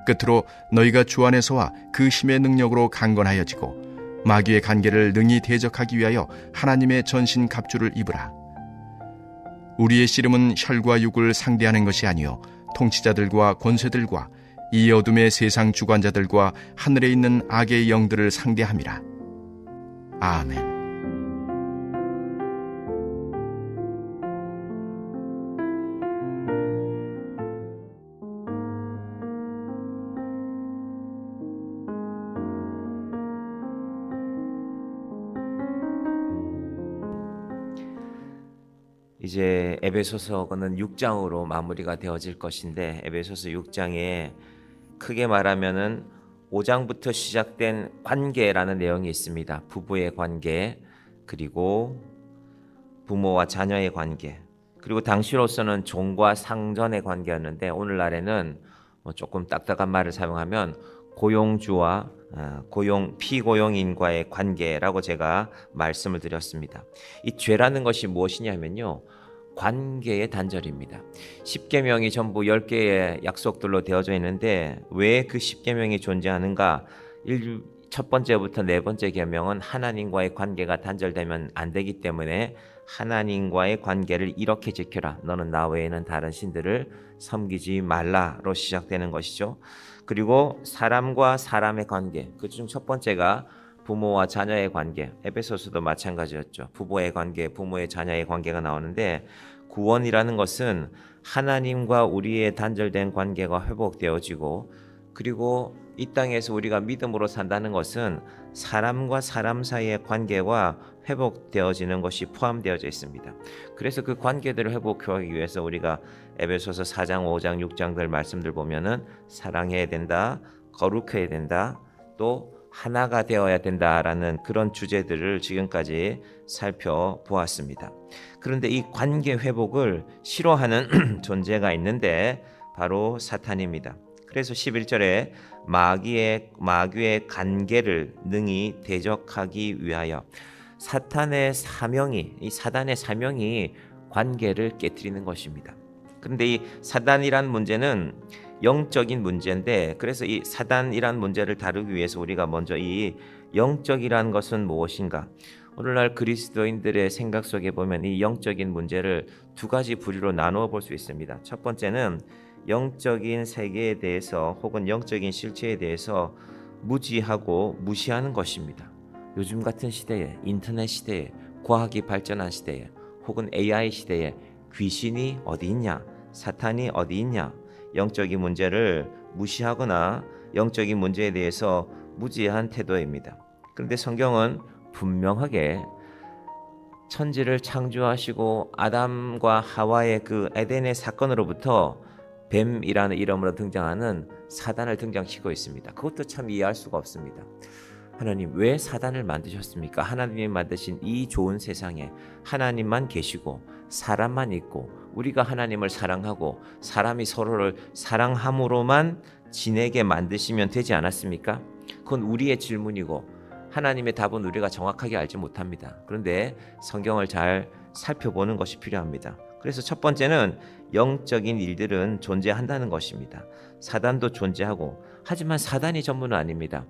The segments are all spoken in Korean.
끝으로 너희가 주 안에서와 그 힘의 능력으로 강건하여지고 마귀의 간계를 능히 대적하기 위하여 하나님의 전신 갑주를 입으라. 우리의 씨름은 혈과 육을 상대하는 것이 아니요 통치자들과 권세들과 이 어둠의 세상 주관자들과 하늘에 있는 악의 영들을 상대함이라. 아멘. 이제 에베소서는 6장으로 마무리가 되어질 것인데, 에베소서 6장에 크게 말하면은 5장부터 시작된 관계라는 내용이 있습니다. 부부의 관계, 그리고 부모와 자녀의 관계, 그리고 당시로서는 종과 상전의 관계였는데, 오늘날에는 조금 딱딱한 말을 사용하면 고용주와 피고용인과의 관계라고 제가 말씀을 드렸습니다. 이 죄라는 것이 무엇이냐면요, 관계의 단절입니다. 10계명이 전부 10개의 약속들로 되어져 있는데 왜 그 10계명이 존재하는가? 첫 번째부터 네 번째 계명은 하나님과의 관계가 단절되면 안 되기 때문에 하나님과의 관계를 이렇게 지켜라. 너는 나 외에는 다른 신들을 섬기지 말라로 시작되는 것이죠. 그리고 사람과 사람의 관계, 그중 첫 번째가 부모와 자녀의 관계, 에베소서도 마찬가지였죠. 부부의 관계, 부모의 자녀의 관계가 나오는데, 구원이라는 것은 하나님과 우리의 단절된 관계가 회복되어지고, 그리고 이 땅에서 우리가 믿음으로 산다는 것은 사람과 사람 사이의 관계가 회복되어지는 것이 포함되어져 있습니다. 그래서 그 관계들을 회복하기 위해서 우리가 에베소서 4장, 5장, 6장들 말씀들 보면은 사랑해야 된다, 거룩해야 된다, 또 하나가 되어야 된다라는 그런 주제들을 지금까지 살펴보았습니다. 그런데 이 관계 회복을 싫어하는 존재가 있는데 바로 사탄입니다. 그래서 11절에 마귀의 간계를 능히 대적하기 위하여, 사단의 사명이 관계를 깨뜨리는 것입니다. 그런데 이 사단이란 문제는 영적인 문제인데, 그래서 이 사단이란 문제를 다루기 위해서 우리가 먼저 이 영적이란 것은 무엇인가? 오늘날 그리스도인들의 생각 속에 보면 이 영적인 문제를 두 가지 부류로 나누어 볼 수 있습니다. 첫 번째는 영적인 세계에 대해서 혹은 영적인 실체에 대해서 무지하고 무시하는 것입니다. 요즘 같은 시대에, 인터넷 시대에, 과학이 발전한 시대에, 혹은 AI 시대에 귀신이 어디 있냐, 사탄이 어디 있냐, 영적인 문제를 무시하거나 영적인 문제에 대해서 무지한 태도입니다. 그런데 성경은 분명하게 천지를 창조하시고 아담과 하와의 그 에덴의 사건으로부터 뱀이라는 이름으로 등장하는 사단을 등장시키고 있습니다. 그것도 참 이해할 수가 없습니다. 하나님, 왜 사단을 만드셨습니까? 하나님이 만드신 이 좋은 세상에 하나님만 계시고 사람만 있고 우리가 하나님을 사랑하고 사람이 서로를 사랑함으로만 지내게 만드시면 되지 않았습니까? 그건 우리의 질문이고 하나님의 답은 우리가 정확하게 알지 못합니다. 그런데 성경을 잘 살펴보는 것이 필요합니다. 그래서 첫 번째는 영적인 일들은 존재한다는 것입니다. 사단도 존재하고, 하지만 사단이 전부는 아닙니다.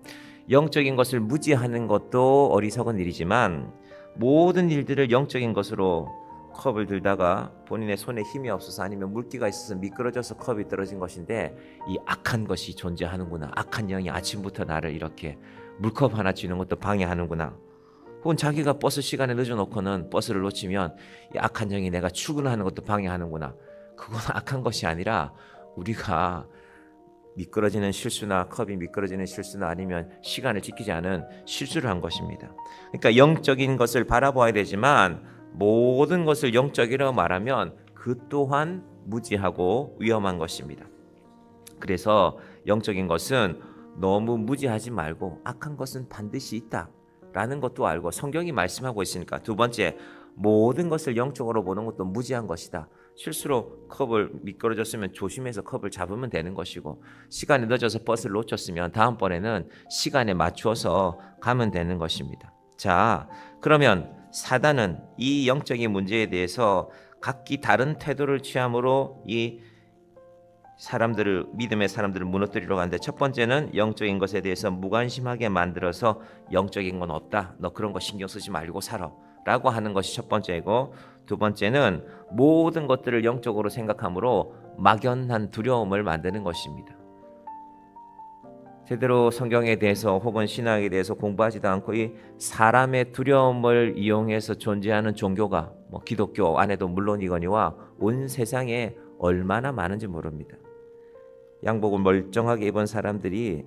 영적인 것을 무지하는 것도 어리석은 일이지만 모든 일들을 영적인 것으로, 컵을 들다가 본인의 손에 힘이 없어서 아니면 물기가 있어서 미끄러져서 컵이 떨어진 것인데 이 악한 것이 존재하는구나, 악한 영이 아침부터 나를 이렇게 물컵 하나 쥐는 것도 방해하는구나, 혹은 자기가 버스 시간에 늦어놓고는 버스를 놓치면 이 악한 영이 내가 출근하는 것도 방해하는구나. 그건 악한 것이 아니라 우리가 미끄러지는 실수나 컵이 미끄러지는 실수나 아니면 시간을 지키지 않은 실수를 한 것입니다. 그러니까 영적인 것을 바라봐야 되지만 모든 것을 영적이라고 말하면 그 또한 무지하고 위험한 것입니다. 그래서 영적인 것은 너무 무지하지 말고 악한 것은 반드시 있다라는 것도 알고, 성경이 말씀하고 있으니까. 두 번째, 모든 것을 영적으로 보는 것도 무지한 것이다. 실수로 컵을 미끄러졌으면 조심해서 컵을 잡으면 되는 것이고, 시간이 늦어서 버스를 놓쳤으면 다음번에는 시간에 맞추어서 가면 되는 것입니다. 자, 그러면 사단은 이 영적인 문제에 대해서 각기 다른 태도를 취함으로 이 사람들을 믿음의 사람들을 무너뜨리려고 하는데 첫 번째는 영적인 것에 대해서 무관심하게 만들어서 영적인 건 없다. 너 그런 거 신경 쓰지 말고 살아. 라고 하는 것이 첫 번째이고 두 번째는 모든 것들을 영적으로 생각함으로 막연한 두려움을 만드는 것입니다. 제대로 성경에 대해서 혹은 신학에 대해서 공부하지도 않고 이 사람의 두려움을 이용해서 존재하는 종교가 기독교 안에도 물론이거니와 온 세상에 얼마나 많은지 모릅니다. 양복을 멀쩡하게 입은 사람들이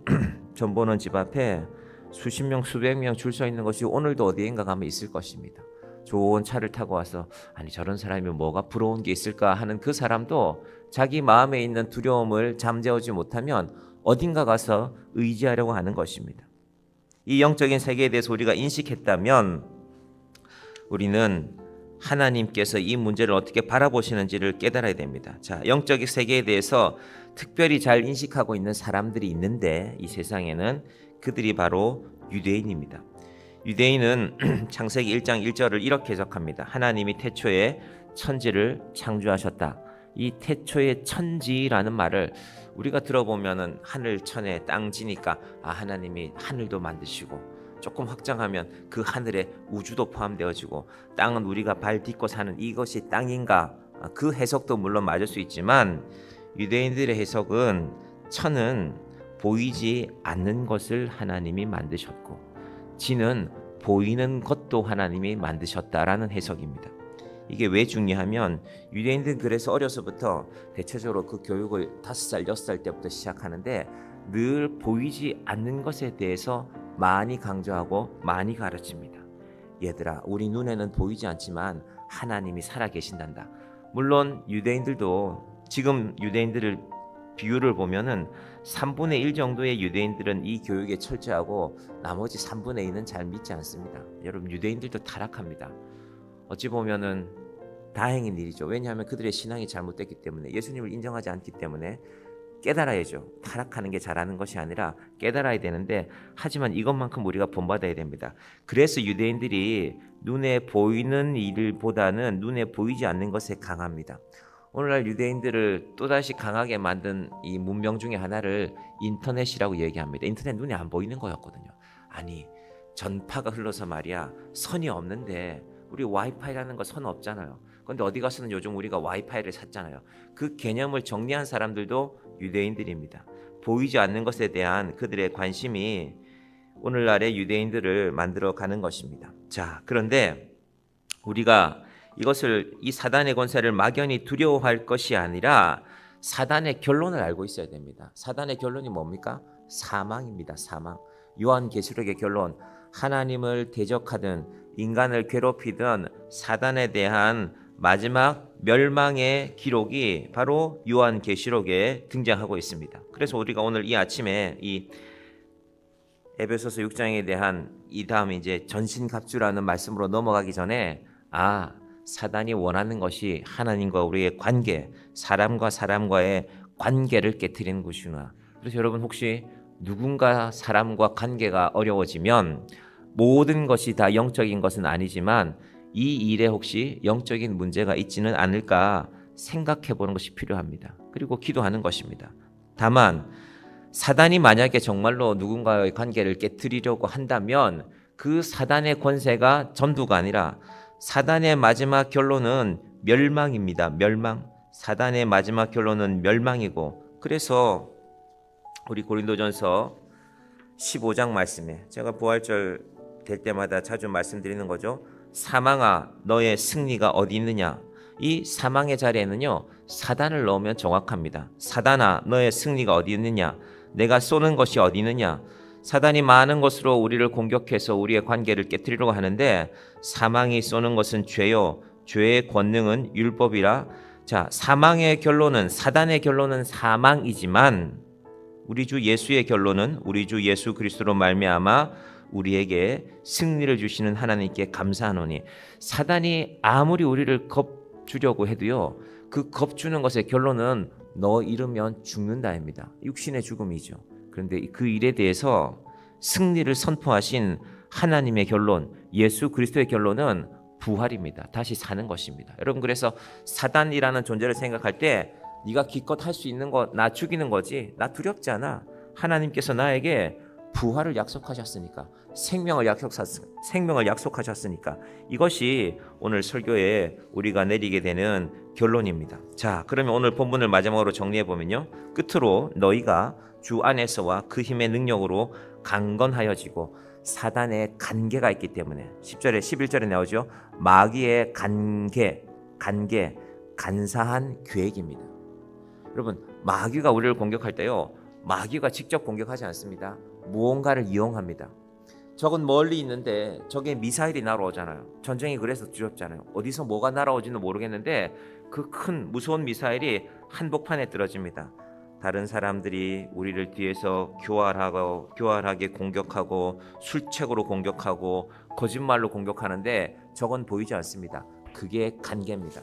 전 보는 집 앞에 수십 명 수백 명 줄 서 있는 것이 오늘도 어디인가 가면 있을 것입니다. 좋은 차를 타고 와서 아니 저런 사람이 뭐가 부러운 게 있을까 하는 그 사람도 자기 마음에 있는 두려움을 잠재우지 못하면 어딘가 가서 의지하려고 하는 것입니다. 이 영적인 세계에 대해서 우리가 인식했다면 우리는 하나님께서 이 문제를 어떻게 바라보시는지를 깨달아야 됩니다. 자, 영적인 세계에 대해서 특별히 잘 인식하고 있는 사람들이 있는데 이 세상에는 그들이 바로 유대인입니다. 유대인은 창세기 1장 1절을 이렇게 해석합니다. 하나님이 태초에 천지를 창조하셨다. 이 태초의 천지라는 말을 우리가 들어보면은 하늘 천에 땅 지니까 하나님이 하늘도 만드시고 조금 확장하면 그 하늘에 우주도 포함되어지고 땅은 우리가 발 딛고 사는 이것이 땅인가? 그 해석도 물론 맞을 수 있지만 유대인들의 해석은 천은 보이지 않는 것을 하나님이 만드셨고 지는 보이는 것도 하나님이 만드셨다라는 해석입니다. 이게 왜 중요하면 유대인들은 그래서 어려서부터 대체적으로 그 교육을 5살, 6살 때부터 시작하는데 늘 보이지 않는 것에 대해서 많이 강조하고 많이 가르칩니다. 얘들아, 우리 눈에는 보이지 않지만 하나님이 살아계신단다. 물론 유대인들도 지금 유대인들을 비율을 보면은 3분의 1 정도의 유대인들은 이 교육에 철저하고 나머지 3분의 2는 잘 믿지 않습니다. 여러분, 유대인들도 타락합니다. 어찌 보면은 다행인 일이죠. 왜냐하면 그들의 신앙이 잘못됐기 때문에, 예수님을 인정하지 않기 때문에 깨달아야죠. 타락하는 게 잘하는 것이 아니라 깨달아야 되는데, 하지만 이것만큼 우리가 본받아야 됩니다. 그래서 유대인들이 눈에 보이는 일보다는 눈에 보이지 않는 것에 강합니다. 오늘날 유대인들을 또다시 강하게 만든 이 문명 중에 하나를 인터넷이라고 얘기합니다. 인터넷 눈에 안 보이는 거였거든요. 아니, 전파가 흘러서 말이야, 선이 없는데 우리 와이파이라는 거 선 없잖아요. 그런데 어디 가서는 요즘 우리가 와이파이를 샀잖아요. 그 개념을 정리한 사람들도 유대인들입니다. 보이지 않는 것에 대한 그들의 관심이 오늘날의 유대인들을 만들어 가는 것입니다. 자, 그런데 우리가 이것을, 이 사단의 권세를 막연히 두려워할 것이 아니라 사단의 결론을 알고 있어야 됩니다. 사단의 결론이 뭡니까? 사망입니다. 사망. 요한계시록의 결론, 하나님을 대적하든 인간을 괴롭히든 사단에 대한 마지막 멸망의 기록이 바로 요한계시록에 등장하고 있습니다. 그래서 우리가 오늘 이 아침에 이 에베소서 6장에 대한 이 다음 이제 전신갑주라는 말씀으로 넘어가기 전에 사단이 원하는 것이 하나님과 우리의 관계, 사람과 사람과의 관계를 깨트리는 것이구나. 그래서 여러분, 혹시 누군가 사람과 관계가 어려워지면 모든 것이 다 영적인 것은 아니지만 이 일에 혹시 영적인 문제가 있지는 않을까 생각해 보는 것이 필요합니다. 그리고 기도하는 것입니다. 다만 사단이 만약에 정말로 누군가의 관계를 깨트리려고 한다면 그 사단의 권세가 전부가 아니라 사단의 마지막 결론은 멸망입니다. 멸망. 사단의 마지막 결론은 멸망이고, 그래서 우리 고린도전서 15장 말씀에 제가 부활절 될 때마다 자주 말씀드리는 거죠. 사망아, 너의 승리가 어디 있느냐? 이 사망의 자리에는요, 사단을 넣으면 정확합니다. 사단아, 너의 승리가 어디 있느냐? 내가 쏘는 것이 어디 있느냐? 사단이 많은 것으로 우리를 공격해서 우리의 관계를 깨트리려고 하는데, 사망이 쏘는 것은 죄요, 죄의 권능은 율법이라. 자, 사망의 결론은, 사단의 결론은 사망이지만 우리 주 예수의 결론은, 우리 주 예수 그리스도로 말미암아 우리에게 승리를 주시는 하나님께 감사하노니. 사단이 아무리 우리를 겁주려고 해도요, 그 겁주는 것의 결론은 너 잃으면 죽는다입니다. 육신의 죽음이죠. 그런데 그 일에 대해서 승리를 선포하신 하나님의 결론, 예수 그리스도의 결론은 부활입니다. 다시 사는 것입니다. 여러분, 그래서 사단이라는 존재를 생각할 때 네가 기껏 할 수 있는 거 나 죽이는 거지. 나 두렵지 않아. 하나님께서 나에게 부활을 약속하셨으니까, 생명을 약속하셨으니까 이것이 오늘 설교에 우리가 내리게 되는 결론입니다. 자, 그러면 오늘 본문을 마지막으로 정리해 보면요, 끝으로 너희가 주 안에서와 그 힘의 능력으로 강건하여지고 사단의 간계가 있기 때문에 10절에 11절에 나오죠. 마귀의 간사한 계획입니다. 여러분, 마귀가 우리를 공격할 때요, 마귀가 직접 공격하지 않습니다. 무언가를 이용합니다. 적은 멀리 있는데 적의 미사일이 날아오잖아요. 전쟁이 그래서 두렵잖아요. 어디서 뭐가 날아오지는 모르겠는데 그 큰 무서운 미사일이 한복판에 떨어집니다. 다른 사람들이 우리를 뒤에서 교활하게 공격하고 술책으로 공격하고 거짓말로 공격하는데 적은 보이지 않습니다. 그게 간계입니다.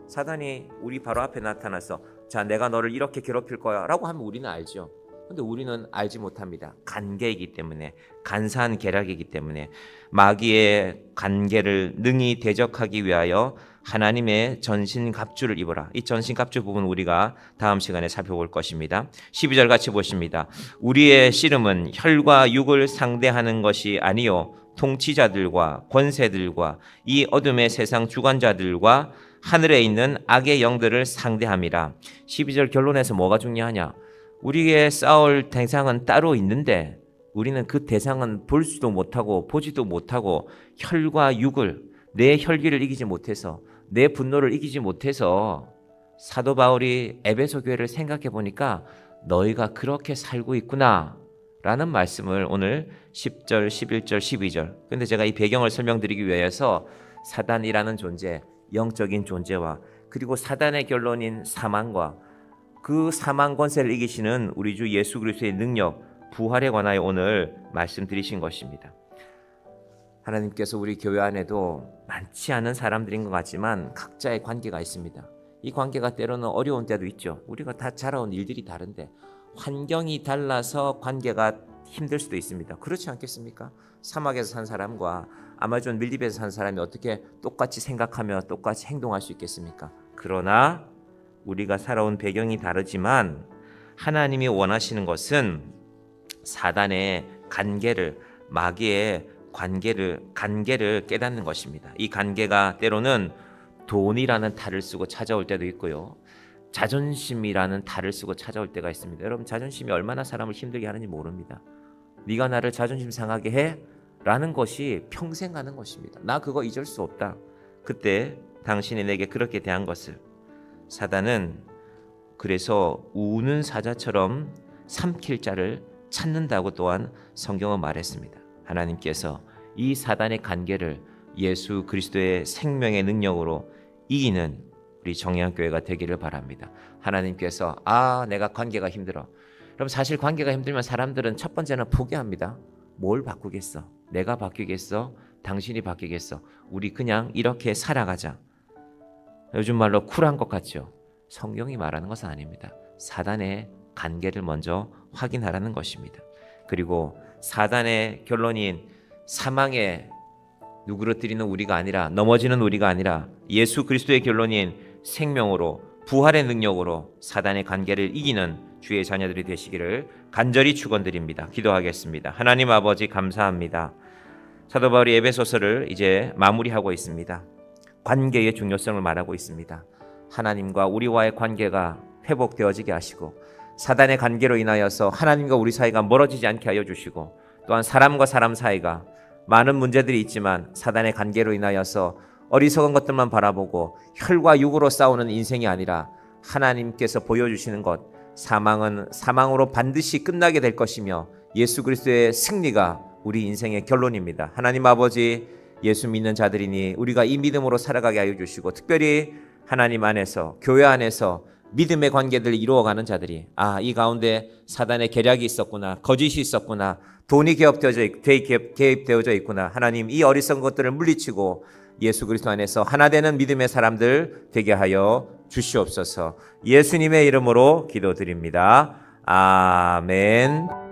사단이 우리 바로 앞에 나타나서 자, 내가 너를 이렇게 괴롭힐 거야 라고 하면 우리는 알죠. 근데 우리는 알지 못합니다. 간계이기 때문에, 간사한 계략이기 때문에 마귀의 간계를 능히 대적하기 위하여 하나님의 전신갑주를 입어라. 이 전신갑주 부분 우리가 다음 시간에 살펴볼 것입니다. 12절 같이 보십니다. 우리의 씨름은 혈과 육을 상대하는 것이 아니요 통치자들과 권세들과 이 어둠의 세상 주관자들과 하늘에 있는 악의 영들을 상대함이라. 12절 결론에서 뭐가 중요하냐? 우리의 싸울 대상은 따로 있는데 우리는 그 대상은 볼 수도 못하고 보지도 못하고 혈과 육을, 내 혈기를 이기지 못해서, 내 분노를 이기지 못해서 사도 바울이 에베소 교회를 생각해 보니까 너희가 그렇게 살고 있구나 라는 말씀을 오늘 10절, 11절, 12절, 근데 제가 이 배경을 설명드리기 위해서 사단이라는 존재, 영적인 존재와 그리고 사단의 결론인 사망과 그 사망 권세를 이기시는 우리 주 예수 그리스도의 능력, 부활에 관하여 오늘 말씀드리신 것입니다. 하나님께서 우리 교회 안에도 많지 않은 사람들인 것 같지만 각자의 관계가 있습니다. 이 관계가 때로는 어려운 때도 있죠. 우리가 다 자라온 일들이 다른데 환경이 달라서 관계가 힘들 수도 있습니다. 그렇지 않겠습니까? 사막에서 산 사람과 아마존 밀립에서 산 사람이 어떻게 똑같이 생각하며 똑같이 행동할 수 있겠습니까? 그러나 우리가 살아온 배경이 다르지만 하나님이 원하시는 것은 사단의 간계를, 마귀의 간계를 깨닫는 것입니다. 이 간계가 때로는 돈이라는 탈을 쓰고 찾아올 때도 있고요, 자존심이라는 탈을 쓰고 찾아올 때가 있습니다. 여러분, 자존심이 얼마나 사람을 힘들게 하는지 모릅니다. 네가 나를 자존심 상하게 해? 라는 것이 평생 가는 것입니다. 나 그거 잊을 수 없다. 그때 당신이 내게 그렇게 대한 것을 사단은 그래서 우는 사자처럼 삼킬 자를 찾는다고 또한 성경은 말했습니다. 하나님께서 이 사단의 간계를 예수 그리스도의 생명의 능력으로 이기는 우리 정의한교회가 되기를 바랍니다. 하나님께서 내가 관계가 힘들어. 그럼 사실 관계가 힘들면 사람들은 첫 번째는 포기합니다. 뭘 바꾸겠어? 내가 바뀌겠어? 당신이 바뀌겠어? 우리 그냥 이렇게 살아가자. 요즘 말로 쿨한 것 같죠? 성경이 말하는 것은 아닙니다. 사단의 간계를 먼저 확인하라는 것입니다. 그리고 사단의 결론인 사망에 누그러뜨리는 우리가 아니라, 넘어지는 우리가 아니라 예수 그리스도의 결론인 생명으로, 부활의 능력으로 사단의 간계를 이기는 주의 자녀들이 되시기를 간절히 축원드립니다. 기도하겠습니다. 하나님 아버지, 감사합니다. 사도 바울이 에베소서를 이제 마무리하고 있습니다. 관계의 중요성을 말하고 있습니다. 하나님과 우리와의 관계가 회복되어지게 하시고, 사단의 관계로 인하여서 하나님과 우리 사이가 멀어지지 않게 하여 주시고, 또한 사람과 사람 사이가 많은 문제들이 있지만 사단의 관계로 인하여서 어리석은 것들만 바라보고 혈과 육으로 싸우는 인생이 아니라 하나님께서 보여주시는 것, 사망은 사망으로 반드시 끝나게 될 것이며 예수 그리스도의 승리가 우리 인생의 결론입니다. 하나님 아버지, 예수 믿는 자들이니 우리가 이 믿음으로 살아가게 하여 주시고, 특별히 하나님 안에서, 교회 안에서 믿음의 관계들을 이루어가는 자들이 이 가운데 사단의 계략이 있었구나, 거짓이 있었구나, 돈이 개입되어져 있구나. 하나님, 이 어리석은 것들을 물리치고 예수 그리스도 안에서 하나 되는 믿음의 사람들 되게 하여 주시옵소서. 예수님의 이름으로 기도드립니다. 아멘.